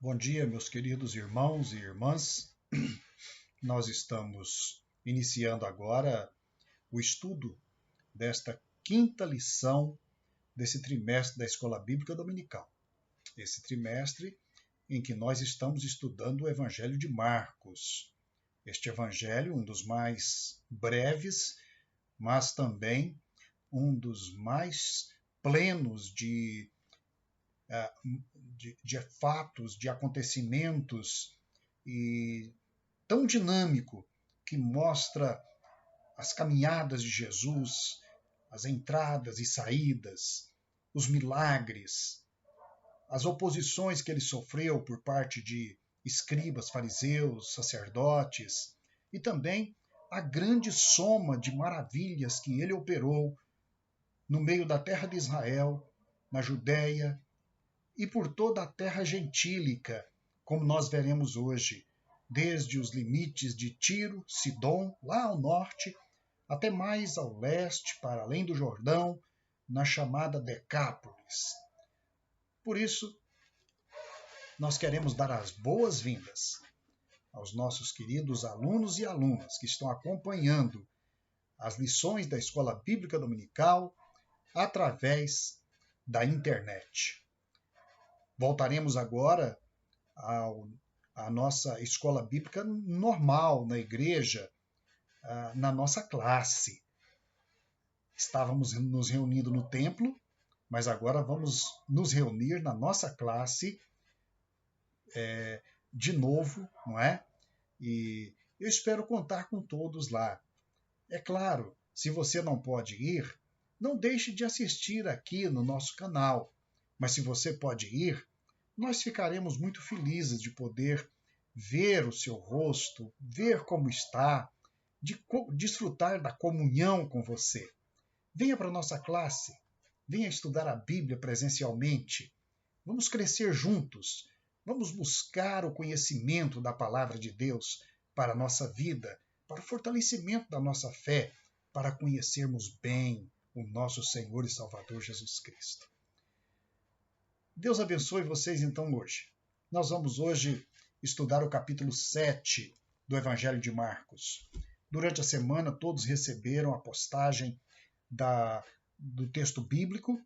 Bom dia, meus queridos irmãos e irmãs. Nós estamos iniciando agora o estudo desta quinta lição desse trimestre da Escola Bíblica Dominical. Esse trimestre em que nós estamos estudando o Evangelho de Marcos. Este evangelho, um dos mais breves, mas também um dos mais plenos de fatos, de acontecimentos, e tão dinâmico, que mostra as caminhadas de Jesus, as entradas e saídas, os milagres, as oposições que ele sofreu por parte de escribas, fariseus, sacerdotes, e também a grande soma de maravilhas que ele operou no meio da terra de Israel, na Judéia, e por toda a terra gentílica, como nós veremos hoje, desde os limites de Tiro, Sidom, lá ao norte, até mais ao leste, para além do Jordão, na chamada Decápolis. Por isso, nós queremos dar as boas-vindas aos nossos queridos alunos e alunas que estão acompanhando as lições da Escola Bíblica Dominical através da internet. Voltaremos agora à nossa escola bíblica normal, na igreja, na nossa classe. Estávamos nos reunindo no templo, mas agora vamos nos reunir na nossa classe de novo, não é? E eu espero contar com todos lá. É claro, se você não pode ir, não deixe de assistir aqui no nosso canal. Mas se você pode ir, nós ficaremos muito felizes de poder ver o seu rosto, ver como está, de desfrutar da comunhão com você. Venha para a nossa classe, venha estudar a Bíblia presencialmente. Vamos crescer juntos, vamos buscar o conhecimento da palavra de Deus para a nossa vida, para o fortalecimento da nossa fé, para conhecermos bem o nosso Senhor e Salvador Jesus Cristo. Deus abençoe vocês então hoje. Nós vamos hoje estudar o capítulo 7 do Evangelho de Marcos. Durante a semana, todos receberam a postagem do texto bíblico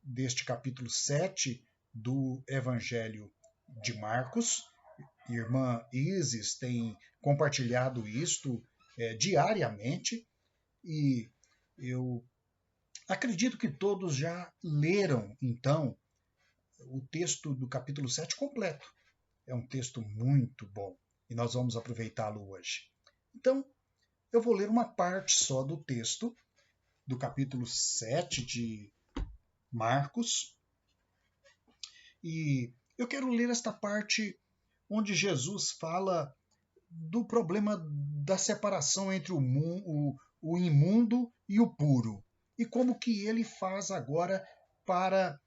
deste capítulo 7 do Evangelho de Marcos. Irmã Isis tem compartilhado isto diariamente e eu acredito que todos já leram, então, o texto do capítulo 7 completo. É um texto muito bom e nós vamos aproveitá-lo hoje. Então, eu vou ler uma parte só do texto do capítulo 7 de Marcos. E eu quero ler esta parte onde Jesus fala do problema da separação entre o imundo e o puro. E como que ele faz agora para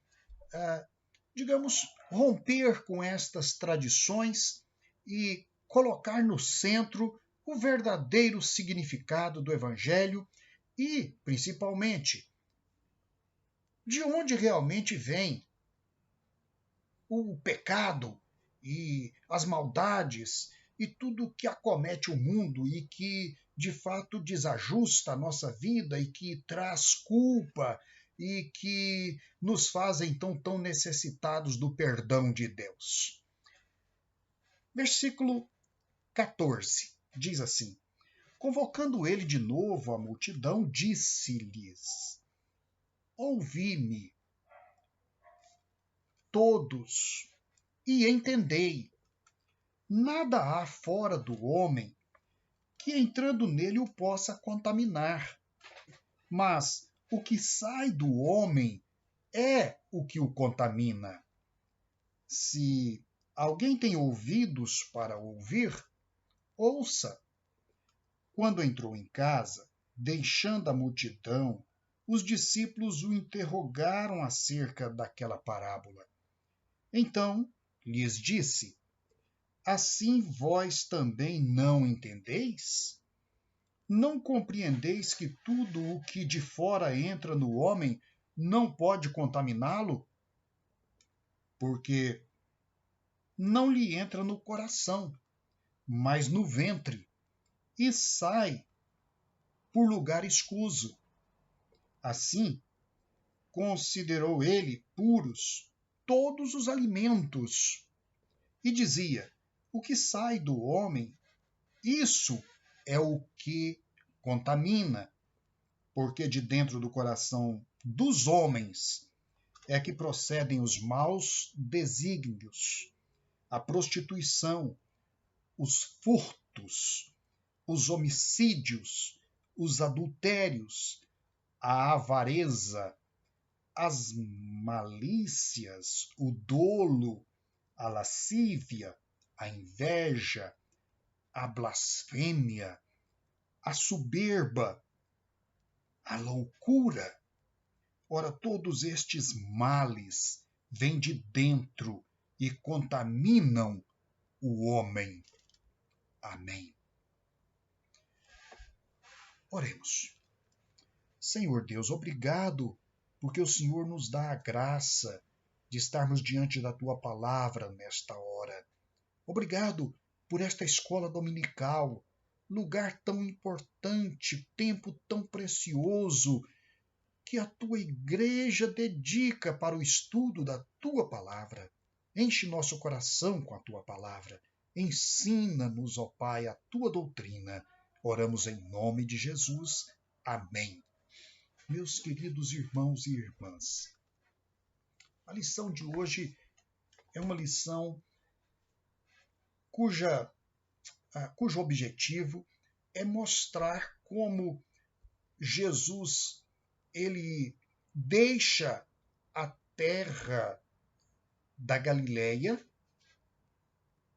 digamos, romper com estas tradições e colocar no centro o verdadeiro significado do Evangelho e, principalmente, de onde realmente vem o pecado e as maldades e tudo que acomete o mundo e que, de fato, desajusta a nossa vida e que traz culpa e que nos fazem tão necessitados do perdão de Deus. Versículo 14 diz assim: Convocando ele de novo a multidão, disse-lhes: Ouvi-me, todos, e entendei. Nada há fora do homem que, entrando nele, o possa contaminar. Mas o que sai do homem é o que o contamina. Se alguém tem ouvidos para ouvir, ouça. Quando entrou em casa, deixando a multidão, os discípulos o interrogaram acerca daquela parábola. Então lhes disse: Assim vós também não entendeis? Não compreendeis que tudo o que de fora entra no homem não pode contaminá-lo? Porque não lhe entra no coração, mas no ventre, e sai por lugar escuso. Assim, considerou ele puros todos os alimentos, e dizia: o que sai do homem, isso é o que contamina, porque de dentro do coração dos homens é que procedem os maus desígnios, a prostituição, os furtos, os homicídios, os adultérios, a avareza, as malícias, o dolo, a lascívia, a inveja, a blasfêmia, a soberba, a loucura. Ora, todos estes males vêm de dentro e contaminam o homem. Amém. Oremos. Senhor Deus, obrigado, porque o Senhor nos dá a graça de estarmos diante da Tua palavra nesta hora. Obrigado por esta escola dominical, lugar tão importante, tempo tão precioso que a Tua igreja dedica para o estudo da Tua palavra. Enche nosso coração com a Tua palavra. Ensina-nos, ó Pai, a Tua doutrina. Oramos em nome de Jesus. Amém. Meus queridos irmãos e irmãs, a lição de hoje é uma lição cujo objetivo é mostrar como Jesus ele deixa a terra da Galileia,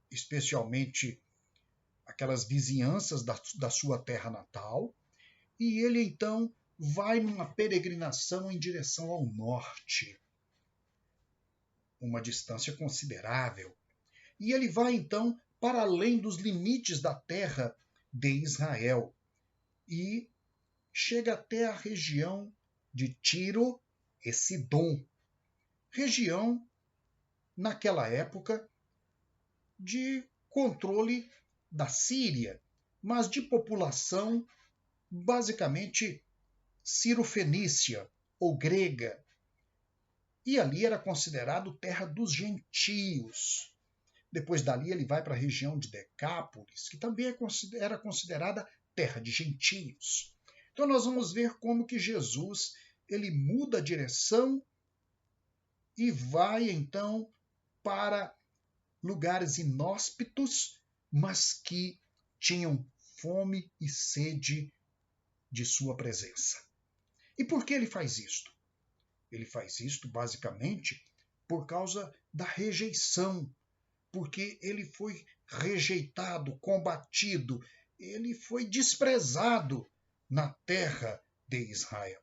especialmente aquelas vizinhanças da sua terra natal, e ele então vai numa peregrinação em direção ao norte, uma distância considerável. E ele vai então para além dos limites da terra de Israel e chega até a região de Tiro e Sidom, região, naquela época, de controle da Síria, mas de população basicamente ciro-fenícia ou grega. E ali era considerado terra dos gentios. Depois dali ele vai para a região de Decápolis, que também era considerada terra de gentios. Então nós vamos ver como que Jesus ele muda a direção e vai então para lugares inóspitos, mas que tinham fome e sede de sua presença. E por que ele faz isto? Ele faz isto basicamente por causa da rejeição, porque ele foi rejeitado, combatido, ele foi desprezado na terra de Israel.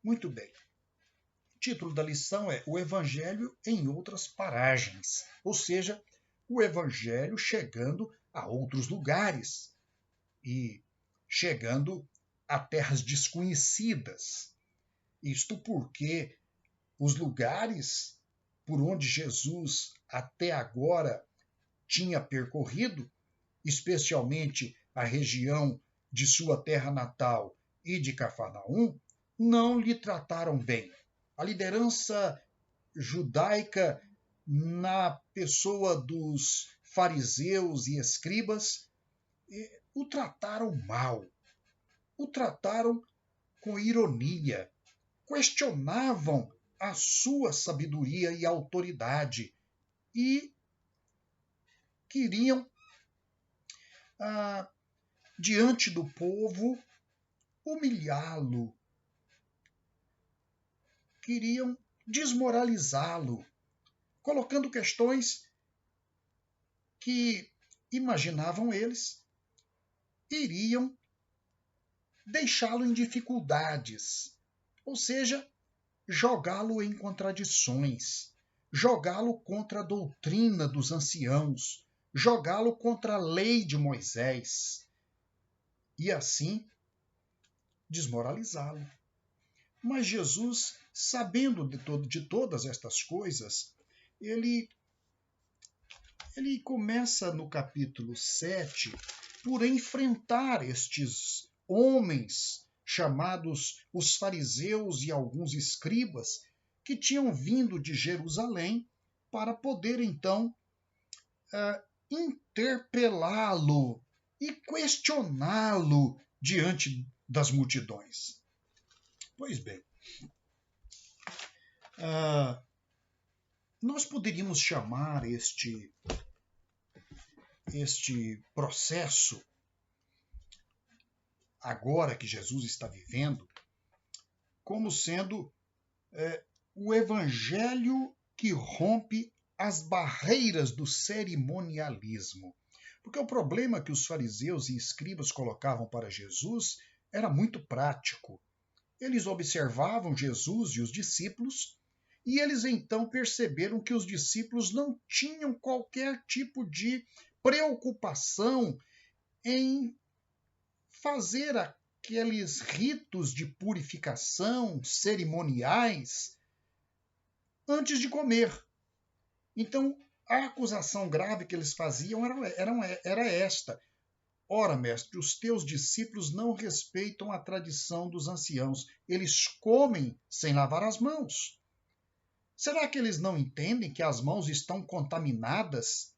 Muito bem. O título da lição é O Evangelho em Outras Paragens, ou seja, o Evangelho chegando a outros lugares e chegando a terras desconhecidas. Isto porque os lugares por onde Jesus até agora tinha percorrido, especialmente a região de sua terra natal e de Cafarnaum, não lhe trataram bem. A liderança judaica, na pessoa dos fariseus e escribas, o trataram mal, o trataram com ironia, questionavam a sua sabedoria e autoridade e queriam, diante do povo, humilhá-lo, queriam desmoralizá-lo, colocando questões que, imaginavam eles, iriam deixá-lo em dificuldades, ou seja, jogá-lo em contradições, jogá-lo contra a doutrina dos anciãos, jogá-lo contra a lei de Moisés e assim desmoralizá-lo. Mas Jesus, sabendo de todas estas coisas, ele ele começa no capítulo 7 por enfrentar estes homens chamados os fariseus e alguns escribas que tinham vindo de Jerusalém para poder então interpelá-lo e questioná-lo diante das multidões. Pois bem, nós poderíamos chamar este processo, agora que Jesus está vivendo, como sendo o evangelho que rompe as barreiras do cerimonialismo. Porque o problema que os fariseus e escribas colocavam para Jesus era muito prático. Eles observavam Jesus e os discípulos, e eles então perceberam que os discípulos não tinham qualquer tipo de preocupação em fazer aqueles ritos de purificação cerimoniais antes de comer. Então, a acusação grave que eles faziam era esta: ora, mestre, os teus discípulos não respeitam a tradição dos anciãos. Eles comem sem lavar as mãos. Será que eles não entendem que as mãos estão contaminadas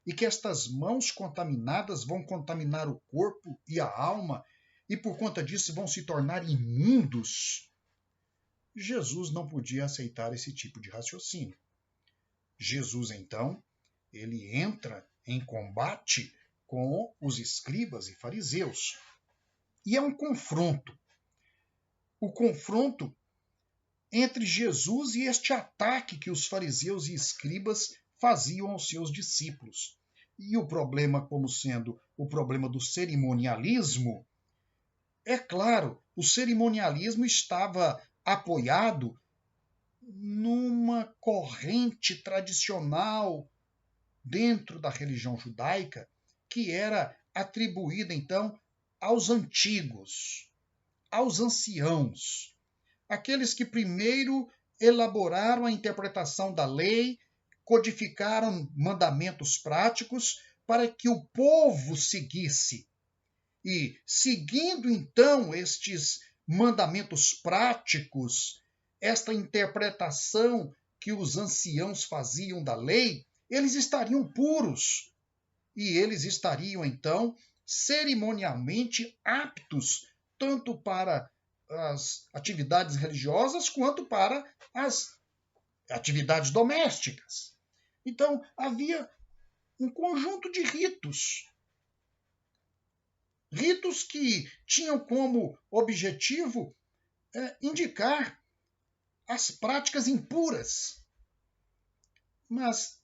e que estas mãos contaminadas vão contaminar o corpo e a alma e por conta disso vão se tornar imundos? Jesus não podia aceitar esse tipo de raciocínio. Jesus, então, ele entra em combate com os escribas e fariseus. E é um confronto. O confronto entre Jesus e este ataque que os fariseus e escribas faziam aos seus discípulos. E o problema, como sendo o problema do cerimonialismo, é claro, o cerimonialismo estava apoiado numa corrente tradicional dentro da religião judaica que era atribuída, então, aos antigos, aos anciãos, aqueles que primeiro elaboraram a interpretação da lei, codificaram mandamentos práticos para que o povo seguisse. E, seguindo, então, estes mandamentos práticos, esta interpretação que os anciãos faziam da lei, eles estariam puros e eles estariam, então, cerimonialmente aptos tanto para as atividades religiosas quanto para as atividades domésticas. Então, havia um conjunto de ritos. Ritos que tinham como objetivo indicar as práticas impuras. Mas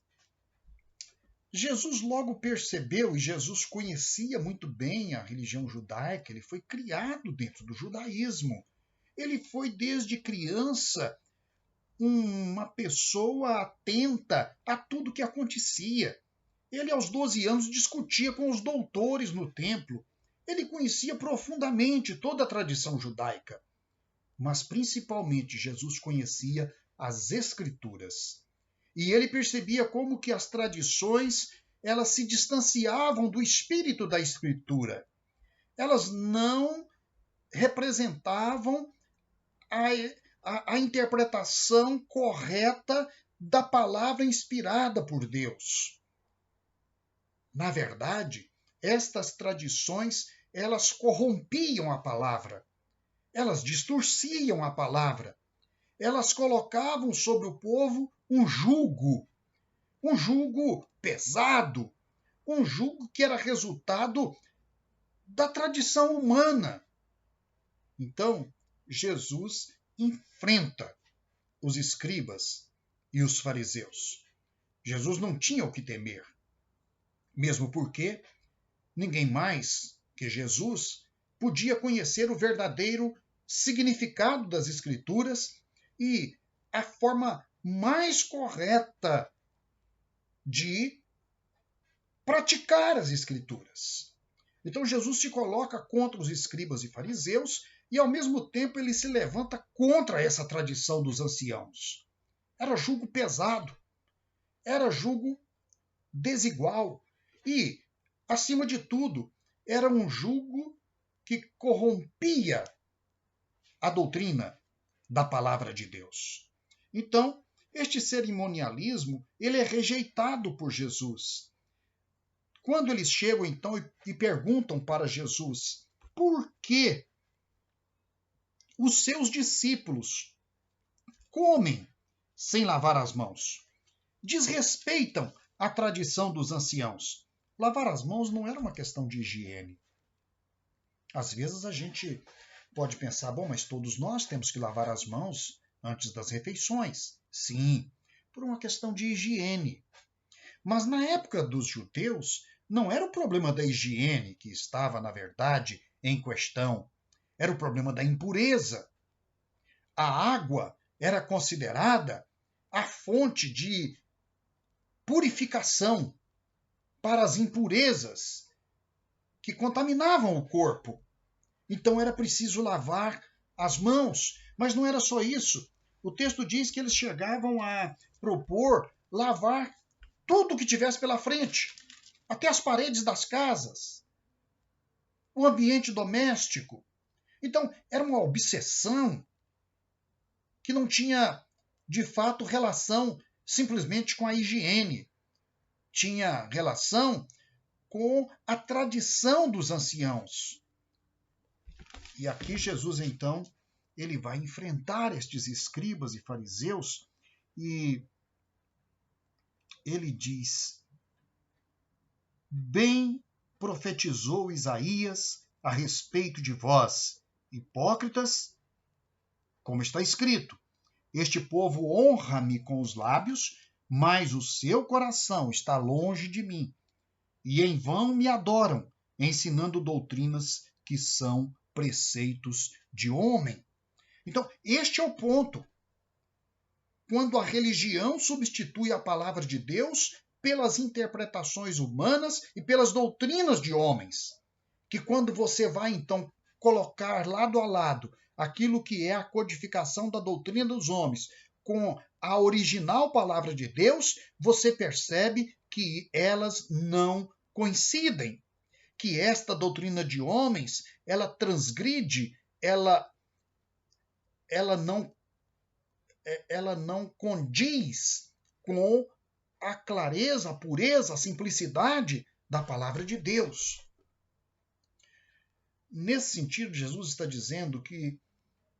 Jesus logo percebeu, e Jesus conhecia muito bem a religião judaica, ele foi criado dentro do judaísmo. Ele foi, desde criança, uma pessoa atenta a tudo que acontecia. Ele, aos 12 anos, discutia com os doutores no templo. Ele conhecia profundamente toda a tradição judaica. Mas, principalmente, Jesus conhecia as Escrituras. E ele percebia como que as tradições elas se distanciavam do espírito da Escritura. Elas não representavam a interpretação correta da palavra inspirada por Deus. Na verdade, estas tradições elas corrompiam a palavra, elas distorciam a palavra, elas colocavam sobre o povo um jugo pesado, um jugo que era resultado da tradição humana. Então, Jesus enfrenta os escribas e os fariseus. Jesus não tinha o que temer, mesmo porque ninguém mais que Jesus podia conhecer o verdadeiro significado das Escrituras e a forma mais correta de praticar as Escrituras. Então Jesus se coloca contra os escribas e fariseus e, ao mesmo tempo, ele se levanta contra essa tradição dos anciãos. Era jugo pesado, era jugo desigual e, acima de tudo, era um jugo que corrompia a doutrina da palavra de Deus. Então, este cerimonialismo, ele é rejeitado por Jesus. Quando eles chegam então e perguntam para Jesus por que os seus discípulos comem sem lavar as mãos, desrespeitam a tradição dos anciãos. Lavar as mãos não era uma questão de higiene. Às vezes a gente pode pensar, bom, mas todos nós temos que lavar as mãos antes das refeições. Sim, por uma questão de higiene. Mas na época dos judeus, não era o problema da higiene que estava, na verdade, em questão. Era o problema da impureza. A água era considerada a fonte de purificação para as impurezas que contaminavam o corpo. Então era preciso lavar as mãos. Mas não era só isso. O texto diz que eles chegavam a propor lavar tudo o que tivesse pela frente, até as paredes das casas, o ambiente doméstico. Então era uma obsessão que não tinha, de fato, relação simplesmente com a higiene. Tinha relação com a tradição dos anciãos. E aqui Jesus, então, ele vai enfrentar estes escribas e fariseus e ele diz: bem profetizou Isaías a respeito de vós, hipócritas, como está escrito: este povo honra-me com os lábios, mas o seu coração está longe de mim, e em vão me adoram, ensinando doutrinas que são preceitos de homem. Então, este é o ponto. Quando a religião substitui a palavra de Deus pelas interpretações humanas e pelas doutrinas de homens, que quando você vai, então, colocar lado a lado aquilo que é a codificação da doutrina dos homens com a original palavra de Deus, você percebe que elas não coincidem, que esta doutrina de homens, ela transgride, ela não condiz com a clareza, a pureza, a simplicidade da palavra de Deus. Nesse sentido, Jesus está dizendo que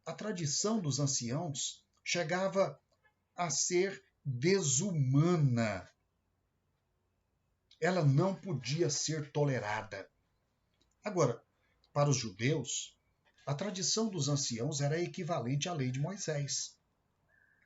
a tradição dos anciãos chegava a ser desumana. Ela não podia ser tolerada. Agora, para os judeus, a tradição dos anciãos era equivalente à lei de Moisés.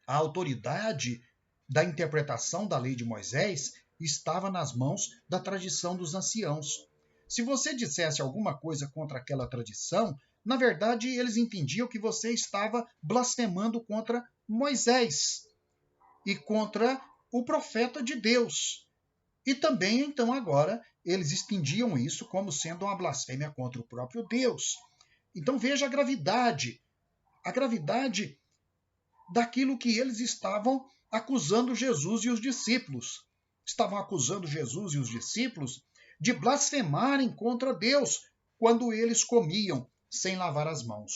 A autoridade da interpretação da lei de Moisés estava nas mãos da tradição dos anciãos. Se você dissesse alguma coisa contra aquela tradição, na verdade eles entendiam que você estava blasfemando contra Moisés e contra o profeta de Deus. E também, então, agora, eles entendiam isso como sendo uma blasfêmia contra o próprio Deus. Então veja a gravidade daquilo que eles estavam acusando Jesus e os discípulos. Estavam acusando Jesus e os discípulos de blasfemarem contra Deus quando eles comiam sem lavar as mãos.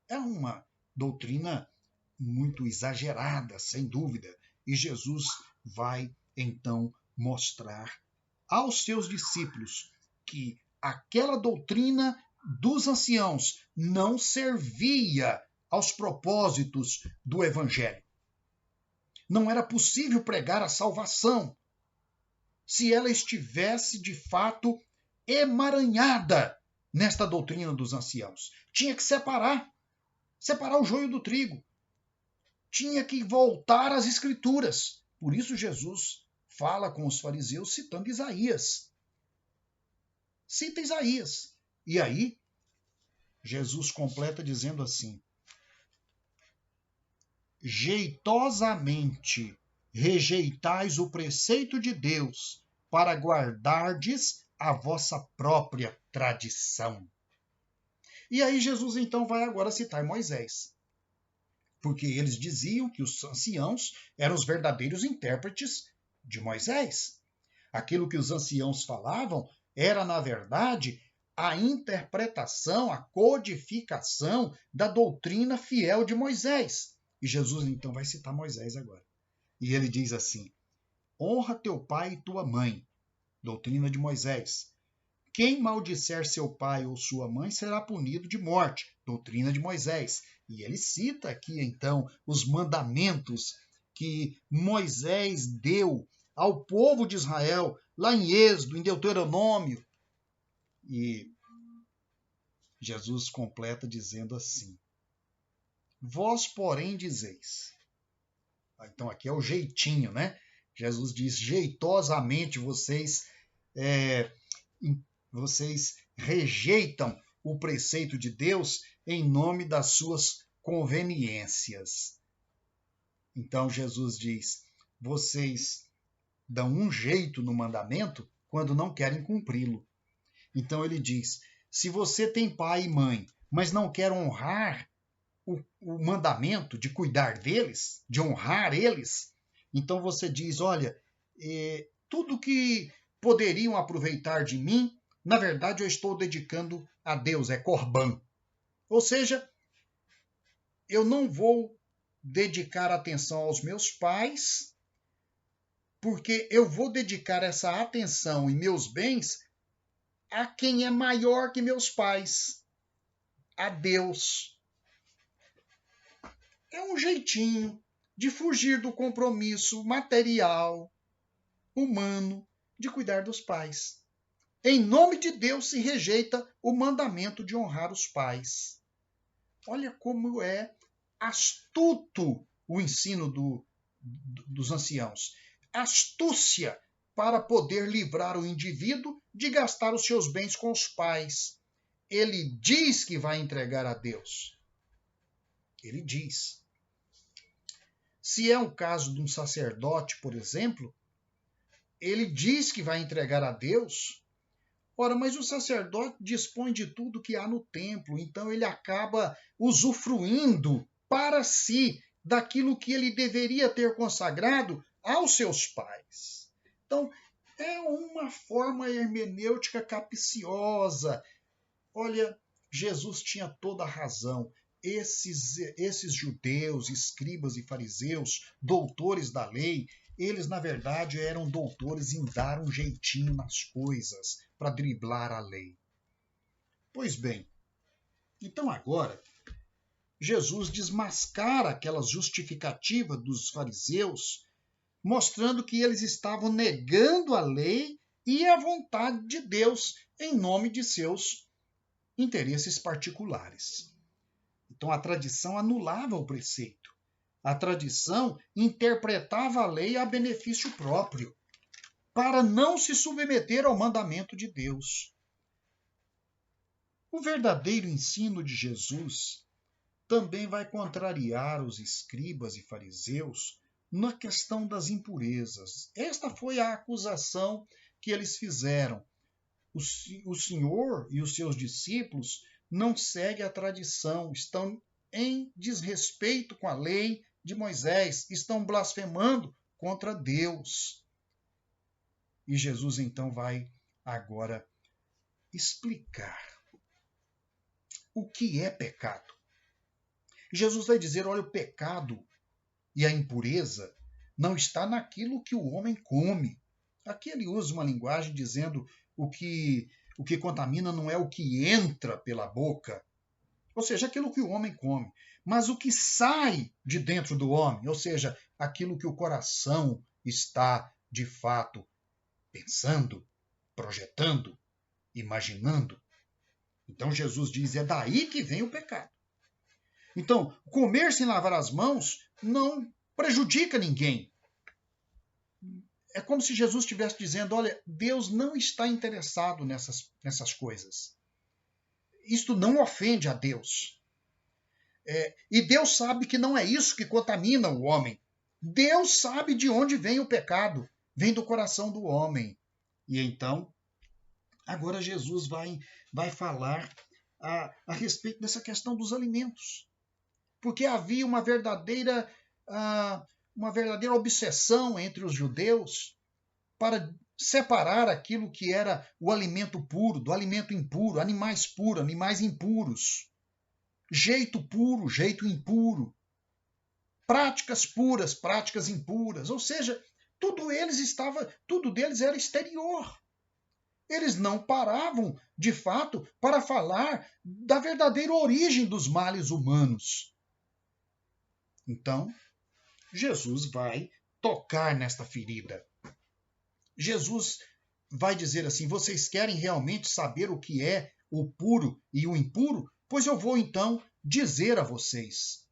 É uma doutrina muito exagerada, sem dúvida, e Jesus vai então mostrar aos seus discípulos que aquela doutrina dos anciãos não servia aos propósitos do Evangelho. Não era possível pregar a salvação se ela estivesse, de fato, emaranhada nesta doutrina dos anciãos. Tinha que separar o joio do trigo. Tinha que voltar às Escrituras. Por isso Jesus fala com os fariseus citando Isaías. Cita Isaías. E aí, Jesus completa dizendo assim: jeitosamente rejeitais o preceito de Deus para guardardes a vossa própria tradição. E aí Jesus então vai agora citar Moisés, porque eles diziam que os anciãos eram os verdadeiros intérpretes de Moisés. Aquilo que os anciãos falavam era, na verdade, a interpretação, a codificação da doutrina fiel de Moisés. E Jesus, então, vai citar Moisés agora. E ele diz assim: honra teu pai e tua mãe, doutrina de Moisés. Quem maldisser seu pai ou sua mãe será punido de morte, doutrina de Moisés. E ele cita aqui, então, os mandamentos que Moisés deu ao povo de Israel, lá em Êxodo, em Deuteronômio. E Jesus completa dizendo assim: vós, porém, dizeis. Então aqui é o jeitinho, né? Jesus diz: jeitosamente vocês rejeitam o preceito de Deus em nome das suas conveniências. Então Jesus diz: vocês dão um jeito no mandamento quando não querem cumpri-lo. Então ele diz: se você tem pai e mãe, mas não quer honrar o mandamento de cuidar deles, de honrar eles, então você diz: olha, tudo que poderiam aproveitar de mim, na verdade eu estou dedicando a Deus, é corban. Ou seja, eu não vou dedicar atenção aos meus pais, porque eu vou dedicar essa atenção e meus bens a quem é maior que meus pais, a Deus. É um jeitinho de fugir do compromisso material, humano, de cuidar dos pais. Em nome de Deus se rejeita o mandamento de honrar os pais. Olha como é astuto o ensino dos anciãos. Astúcia para poder livrar o indivíduo de gastar os seus bens com os pais. Ele diz que vai entregar a Deus. Ele diz. Se é o caso de um sacerdote, por exemplo, ele diz que vai entregar a Deus. Ora, mas o sacerdote dispõe de tudo que há no templo, então ele acaba usufruindo para si daquilo que ele deveria ter consagrado aos seus pais. Então, é uma forma hermenêutica capciosa. Olha, Jesus tinha toda a razão. Esses judeus, escribas e fariseus, doutores da lei, eles, na verdade, eram doutores em dar um jeitinho nas coisas, para driblar a lei. Pois bem, então agora, Jesus desmascara aquelas justificativas dos fariseus, mostrando que eles estavam negando a lei e a vontade de Deus em nome de seus interesses particulares. Então a tradição anulava o preceito. A tradição interpretava a lei a benefício próprio, para não se submeter ao mandamento de Deus. O verdadeiro ensino de Jesus também vai contrariar os escribas e fariseus na questão das impurezas. Esta foi a acusação que eles fizeram. O Senhor e os seus discípulos não seguem a tradição, estão em desrespeito com a lei de Moisés, estão blasfemando contra Deus. E Jesus então vai agora explicar o que é pecado. Jesus vai dizer: olha, o pecado e a impureza não está naquilo que o homem come. Aqui ele usa uma linguagem dizendo o que contamina não é o que entra pela boca, ou seja, aquilo que o homem come, mas o que sai de dentro do homem, ou seja, aquilo que o coração está, de fato, pensando, projetando, imaginando. Então Jesus diz: é daí que vem o pecado. Então, comer sem lavar as mãos não prejudica ninguém. É como se Jesus estivesse dizendo: olha, Deus não está interessado nessas coisas. Isto não ofende a Deus. E Deus sabe que não é isso que contamina o homem. Deus sabe de onde vem o pecado. Vem do coração do homem. E então, agora Jesus vai falar a respeito dessa questão dos alimentos. Porque havia uma verdadeira obsessão entre os judeus para separar aquilo que era o alimento puro do alimento impuro, animais puros, animais impuros, jeito puro, jeito impuro, práticas puras, práticas impuras, ou seja, tudo deles era exterior. Eles não paravam, de fato, para falar da verdadeira origem dos males humanos. Então, Jesus vai tocar nesta ferida. Jesus vai dizer assim: vocês querem realmente saber o que é o puro e o impuro? Pois eu vou então dizer a vocês.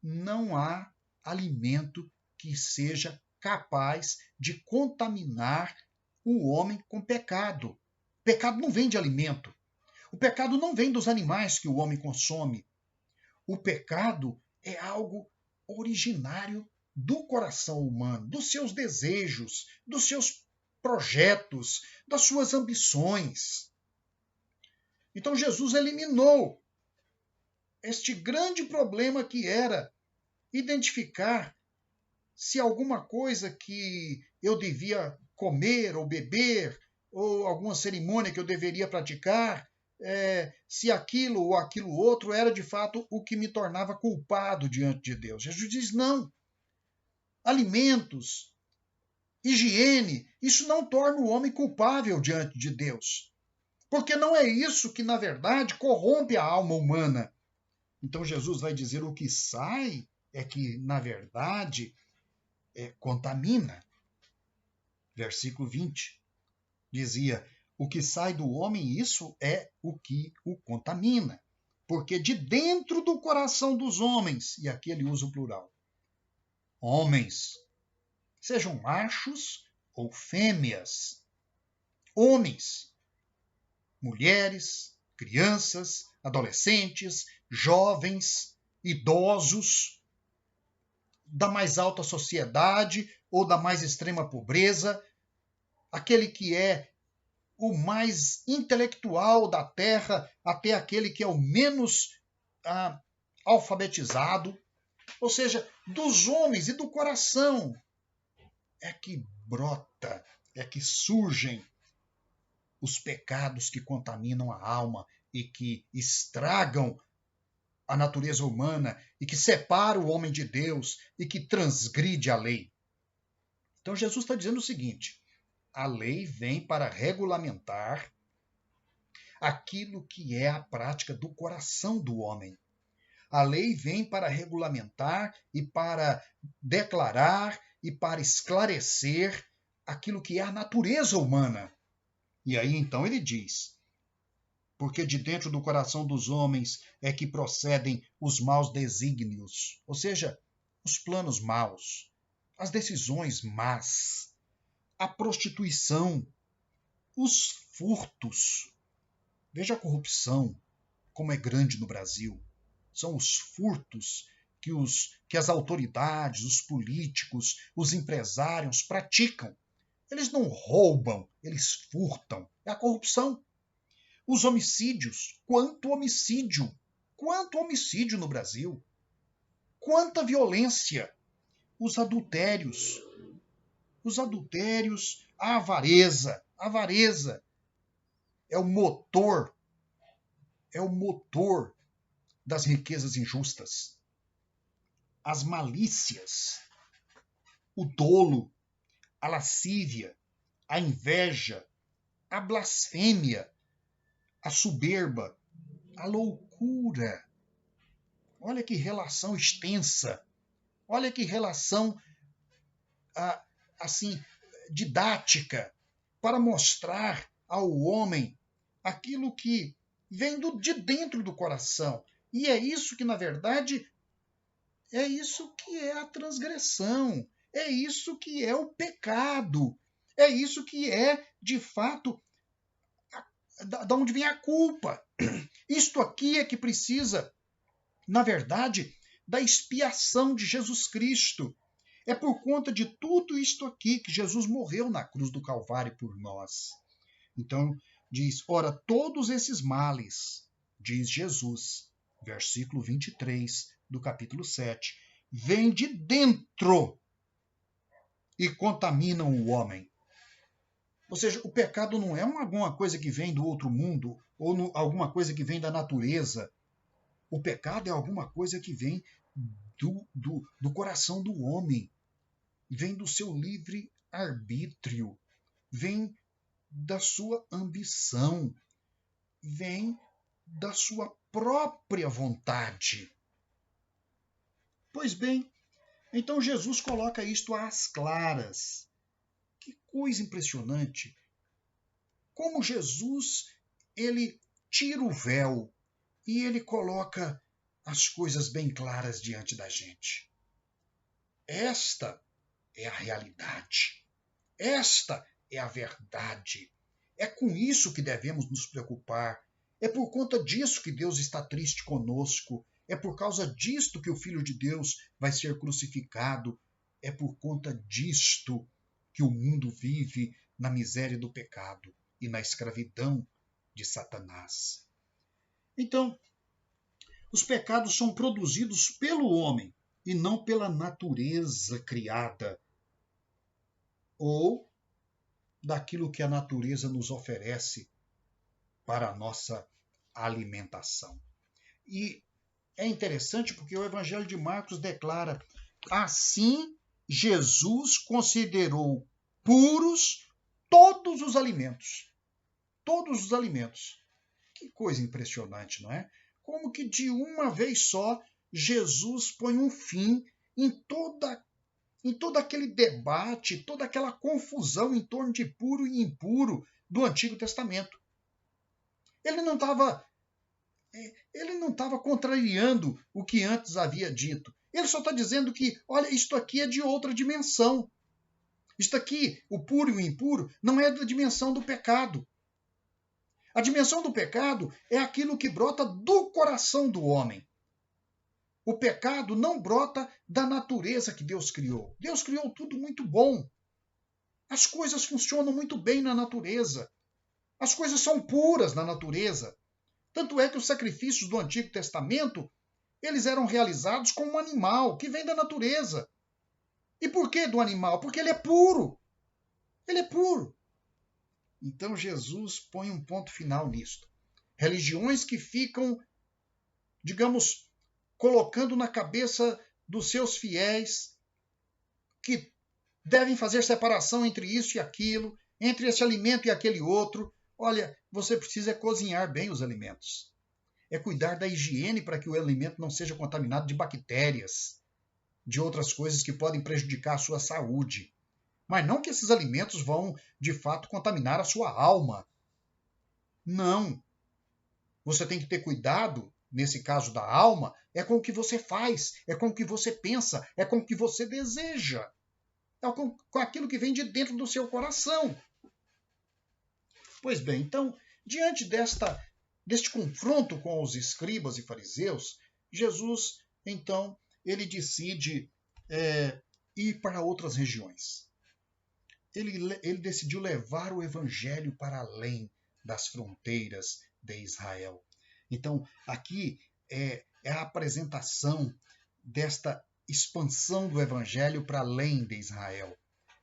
Não há alimento que seja capaz de contaminar o homem com pecado. O pecado não vem de alimento. O pecado não vem dos animais que o homem consome. O pecado é algo originário do coração humano, dos seus desejos, dos seus projetos, das suas ambições. Então Jesus eliminou este grande problema que era identificar se alguma coisa que eu devia comer ou beber, ou alguma cerimônia que eu deveria praticar, se aquilo ou aquilo outro era de fato o que me tornava culpado diante de Deus. Jesus diz: não. Alimentos, higiene, isso não torna o homem culpável diante de Deus. Porque não é isso que, na verdade, corrompe a alma humana. Então Jesus vai dizer: o que sai é que, na verdade, contamina. Versículo 20 dizia: o que sai do homem, isso é o que o contamina. Porque de dentro do coração dos homens, e aqui ele usa o plural, homens, sejam machos ou fêmeas, homens, mulheres, crianças, adolescentes, jovens, idosos, da mais alta sociedade ou da mais extrema pobreza, aquele que é o mais intelectual da terra até aquele que é o menos alfabetizado, ou seja, dos homens e do coração é que brota, é que surgem os pecados que contaminam a alma e que estragam a natureza humana e que separam o homem de Deus e que transgride a lei. Então Jesus está dizendo o seguinte: a lei vem para regulamentar aquilo que é a prática do coração do homem. A lei vem para regulamentar e para declarar e para esclarecer aquilo que é a natureza humana. E aí então ele diz: porque de dentro do coração dos homens é que procedem os maus desígnios, ou seja, os planos maus, as decisões más, a prostituição, os furtos. Veja a corrupção, como é grande no Brasil. São os furtos que as autoridades, os políticos, os empresários praticam. Eles não roubam, eles furtam. É a corrupção. Os homicídios. Quanto homicídio no Brasil. Quanta violência. Os adultérios, a avareza. A avareza é o motor das riquezas injustas. As malícias, o dolo, a lascívia, a inveja, a blasfêmia, a soberba, a loucura. Olha que relação extensa. Olha que relação assim didática para mostrar ao homem aquilo que vem de dentro do coração. E é isso que, na verdade, é isso que é a transgressão. É isso que é o pecado. É isso que é, de fato, da onde vem a culpa. Isto aqui é que precisa, na verdade, da expiação de Jesus Cristo. É por conta de tudo isto aqui que Jesus morreu na cruz do Calvário por nós. Então, diz: ora, todos esses males, diz Jesus, versículo 23 do capítulo 7, vêm de dentro. e contaminam o homem. Ou seja, o pecado não é alguma coisa que vem do outro mundo ou alguma coisa que vem da natureza. O pecado é alguma coisa que vem do coração do homem, vem do seu livre arbítrio, vem da sua ambição, vem da sua própria vontade. Pois bem, então Jesus coloca isto às claras. Que coisa impressionante! Como Jesus, ele tira o véu e ele coloca as coisas bem claras diante da gente. Esta é a realidade. Esta é a verdade. É com isso que devemos nos preocupar. É por conta disso que Deus está triste conosco. É por causa disto que o Filho de Deus vai ser crucificado. É por conta disto que o mundo vive na miséria do pecado e na escravidão de Satanás. Então, os pecados são produzidos pelo homem e não pela natureza criada ou daquilo que a natureza nos oferece para a nossa alimentação. E é interessante porque o Evangelho de Marcos declara: assim Jesus considerou puros todos os alimentos. Todos os alimentos. Que coisa impressionante, não é? Como que de uma vez só Jesus põe um fim em todo aquele debate, toda aquela confusão em torno de puro e impuro do Antigo Testamento. Ele não estava contrariando o que antes havia dito. Ele só está dizendo que, olha, isto aqui é de outra dimensão. Isto aqui, o puro e o impuro, não é da dimensão do pecado. A dimensão do pecado é aquilo que brota do coração do homem. O pecado não brota da natureza que Deus criou. Deus criou tudo muito bom. As coisas funcionam muito bem na natureza. As coisas são puras na natureza. Tanto é que os sacrifícios do Antigo Testamento, eles eram realizados com um animal que vem da natureza. E por que do animal? Porque ele é puro. Ele é puro. Então Jesus põe um ponto final nisto. Religiões que ficam, digamos, colocando na cabeça dos seus fiéis que devem fazer separação entre isso e aquilo, entre esse alimento e aquele outro. Olha, você precisa cozinhar bem os alimentos. É cuidar da higiene para que o alimento não seja contaminado de bactérias, de outras coisas que podem prejudicar a sua saúde. Mas não que esses alimentos vão, de fato, contaminar a sua alma. Não. Você tem que ter cuidado, nesse caso da alma, é com o que você faz, é com o que você pensa, é com o que você deseja. É com aquilo que vem de dentro do seu coração. Pois bem, então, diante deste confronto com os escribas e fariseus, Jesus, então, ele decide ir para outras regiões. Ele decidiu levar o evangelho para além das fronteiras de Israel. Então, aqui é a apresentação desta expansão do evangelho para além de Israel.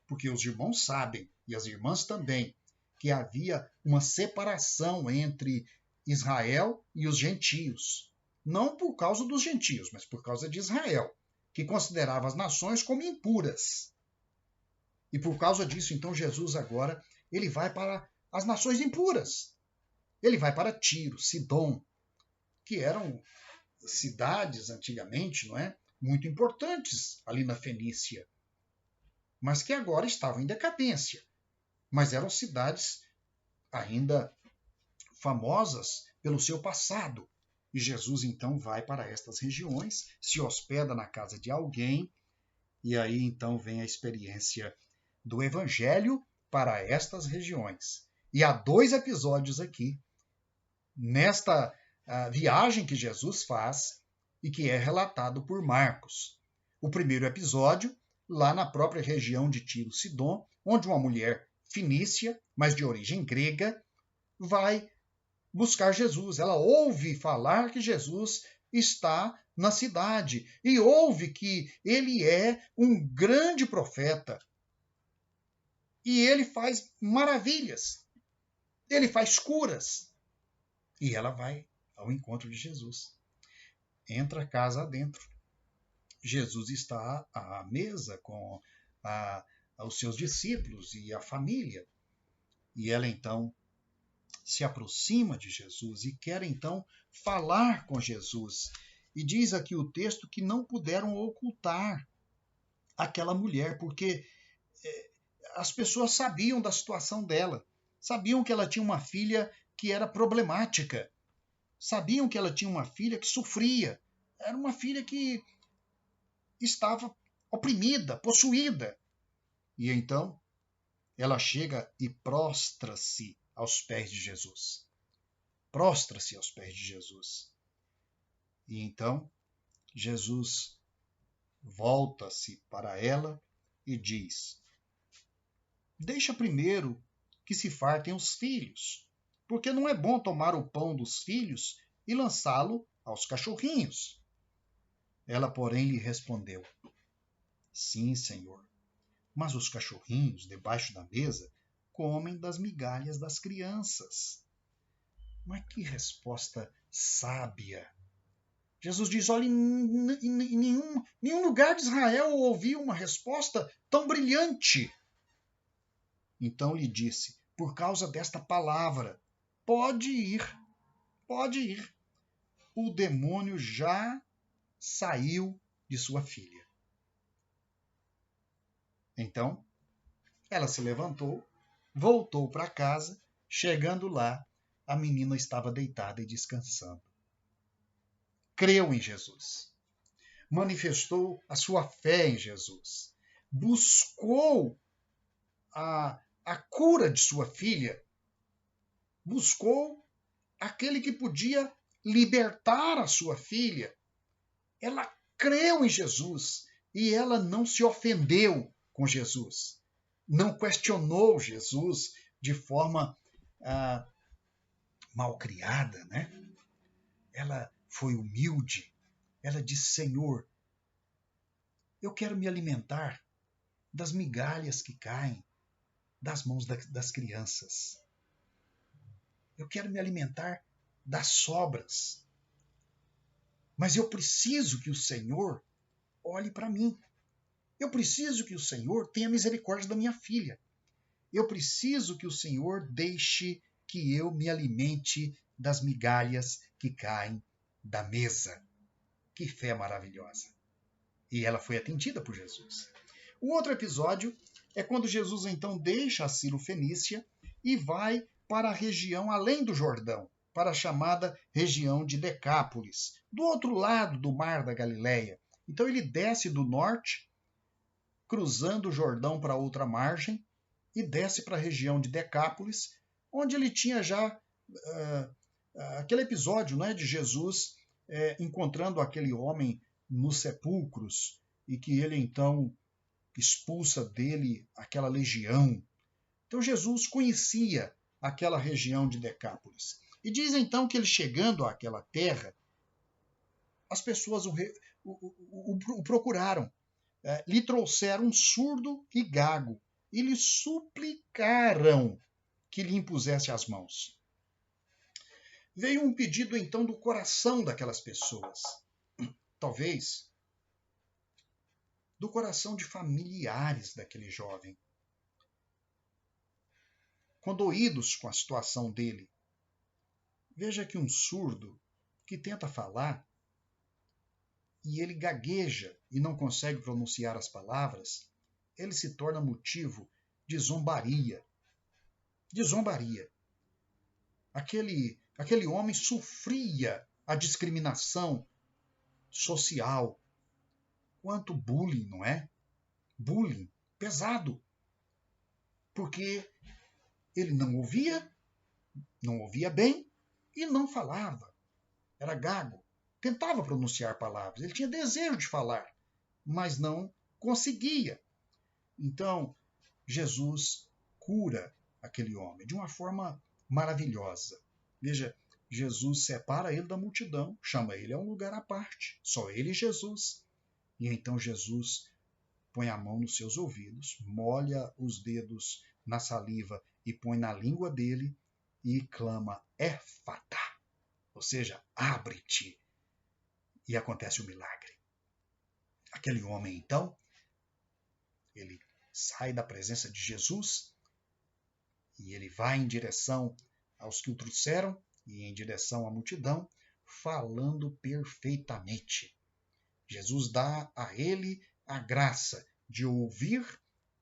Porque os irmãos sabem, e as irmãs também, que havia uma separação entre Israel e os gentios. Não por causa dos gentios, mas por causa de Israel, que considerava as nações como impuras. E por causa disso, então, Jesus agora ele vai para as nações impuras. Ele vai para Tiro, Sidom, que eram cidades antigamente, não é, muito importantes ali na Fenícia, mas que agora estavam em decadência. Mas eram cidades ainda famosas pelo seu passado. E Jesus então vai para estas regiões, se hospeda na casa de alguém, e aí então vem a experiência do Evangelho para estas regiões. E há 2 episódios aqui, nesta viagem que Jesus faz e que é relatado por Marcos. O primeiro episódio, lá na própria região de Tiro, Sidom, onde uma mulher fenícia, mas de origem grega, vai buscar Jesus. Ela ouve falar que Jesus está na cidade e ouve que ele é um grande profeta. E ele faz maravilhas. Ele faz curas. E ela vai ao encontro de Jesus. Entra casa adentro. Jesus está à mesa com os seus discípulos e a família. E ela então se aproxima de Jesus e quer então falar com Jesus. E diz aqui o texto que não puderam ocultar aquela mulher, porque as pessoas sabiam da situação dela, sabiam que ela tinha uma filha que era problemática, sabiam que ela tinha uma filha que sofria, era uma filha que estava oprimida, possuída. E então ela chega e prostra-se aos pés de Jesus. Prostra-se aos pés de Jesus. E então Jesus volta-se para ela e diz: deixa primeiro que se fartem os filhos, porque não é bom tomar o pão dos filhos e lançá-lo aos cachorrinhos. Ela, porém, lhe respondeu: sim, Senhor, mas os cachorrinhos, debaixo da mesa, comem das migalhas das crianças. Mas que resposta sábia! Jesus diz: olha, em nenhum lugar de Israel eu ouvi uma resposta tão brilhante. Então lhe disse: por causa desta palavra, pode ir, pode ir. O demônio já saiu de sua filha. Então, ela se levantou, voltou para casa. Chegando lá, a menina estava deitada e descansando. Creu em Jesus. Manifestou a sua fé em Jesus. Buscou a cura de sua filha. Buscou aquele que podia libertar a sua filha. Ela creu em Jesus e ela não se ofendeu com Jesus. Não questionou Jesus de forma malcriada, né? Ela foi humilde. Ela disse: Senhor, eu quero me alimentar das migalhas que caem das mãos das crianças. Eu quero me alimentar das sobras. Mas eu preciso que o Senhor olhe para mim. Eu preciso que o Senhor tenha misericórdia da minha filha. Eu preciso que o Senhor deixe que eu me alimente das migalhas que caem da mesa. Que fé maravilhosa! E ela foi atendida por Jesus. O outro episódio é quando Jesus então deixa a Ciro-Fenícia e vai para a região além do Jordão, para a chamada região de Decápolis, do outro lado do mar da Galileia. Então ele desce do norte, cruzando o Jordão para outra margem, e desce para a região de Decápolis, onde ele tinha já aquele episódio, né, de Jesus encontrando aquele homem nos sepulcros, e que ele então expulsa dele aquela legião. Então Jesus conhecia aquela região de Decápolis. E diz então que ele, chegando àquela terra, as pessoas o procuraram, lhe trouxeram um surdo e gago e lhe suplicaram que lhe impusesse as mãos. Veio um pedido então do coração daquelas pessoas, talvez do coração de familiares daquele jovem, condoídos com a situação dele. Veja que um surdo que tenta falar e ele gagueja e não consegue pronunciar as palavras, ele se torna motivo de zombaria. De zombaria. Aquele homem sofria a discriminação social. Quanto bullying, não é? Bullying pesado. Porque ele não ouvia bem e não falava. Era gago. Tentava pronunciar palavras. Ele tinha desejo de falar, mas não conseguia. Então, Jesus cura aquele homem de uma forma maravilhosa. Veja, Jesus separa ele da multidão, chama ele a um lugar à parte, só ele e Jesus. E então Jesus põe a mão nos seus ouvidos, molha os dedos na saliva e põe na língua dele e clama Éfata, ou seja, abre-te. E acontece o milagre. Aquele homem, então, ele sai da presença de Jesus e ele vai em direção aos que o trouxeram e em direção à multidão, falando perfeitamente. Jesus dá a ele a graça de ouvir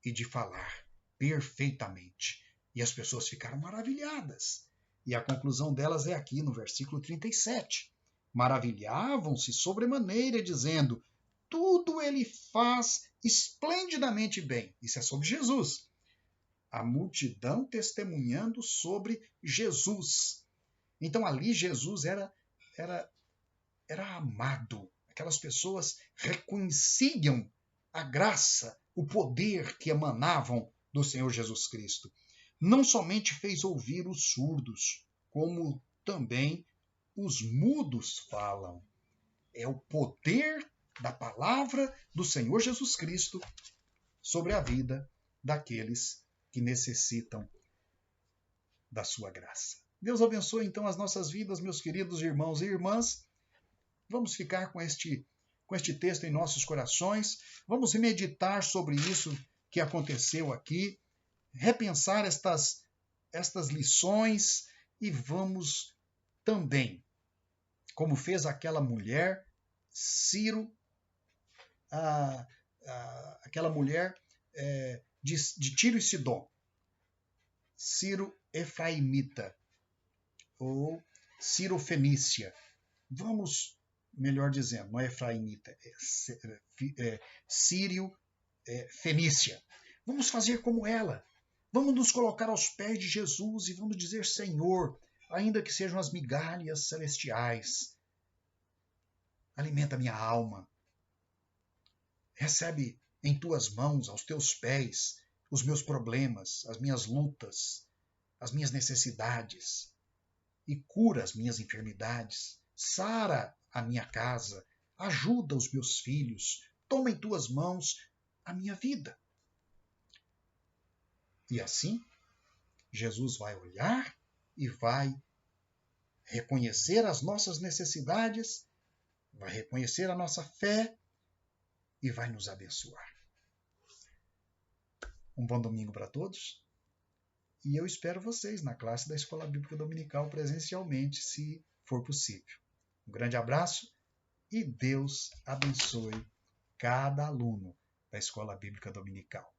e de falar perfeitamente. E as pessoas ficaram maravilhadas. E a conclusão delas é aqui no versículo 37. Maravilhavam-se sobremaneira, dizendo: tudo ele faz esplendidamente bem. Isso é sobre Jesus. A multidão testemunhando sobre Jesus. Então ali Jesus era amado. Aquelas pessoas reconheciam a graça, o poder que emanavam do Senhor Jesus Cristo. Não somente fez ouvir os surdos, como também os mudos falam. É o poder da palavra do Senhor Jesus Cristo sobre a vida daqueles que necessitam da sua graça. Deus abençoe então as nossas vidas, meus queridos irmãos e irmãs. Vamos ficar com este texto em nossos corações, vamos meditar sobre isso que aconteceu aqui, repensar estas lições e vamos também, como fez aquela mulher, Ciro, aquela mulher de Tiro e Sidom, Ciro Efraimita, ou Ciro Fenícia. Vamos, melhor dizendo, não é Efraimita, é Sírio Fenícia. Vamos fazer como ela. Vamos nos colocar aos pés de Jesus e vamos dizer: Senhor, ainda que sejam as migalhas celestiais, alimenta minha alma. Recebe em tuas mãos, aos teus pés, os meus problemas, as minhas lutas, as minhas necessidades e cura as minhas enfermidades. Sara a minha casa, ajuda os meus filhos, toma em tuas mãos a minha vida. E assim, Jesus vai olhar e vai reconhecer as nossas necessidades, vai reconhecer a nossa fé e vai nos abençoar. Um bom domingo para todos e eu espero vocês na classe da Escola Bíblica Dominical presencialmente, se for possível. Um grande abraço e Deus abençoe cada aluno da Escola Bíblica Dominical.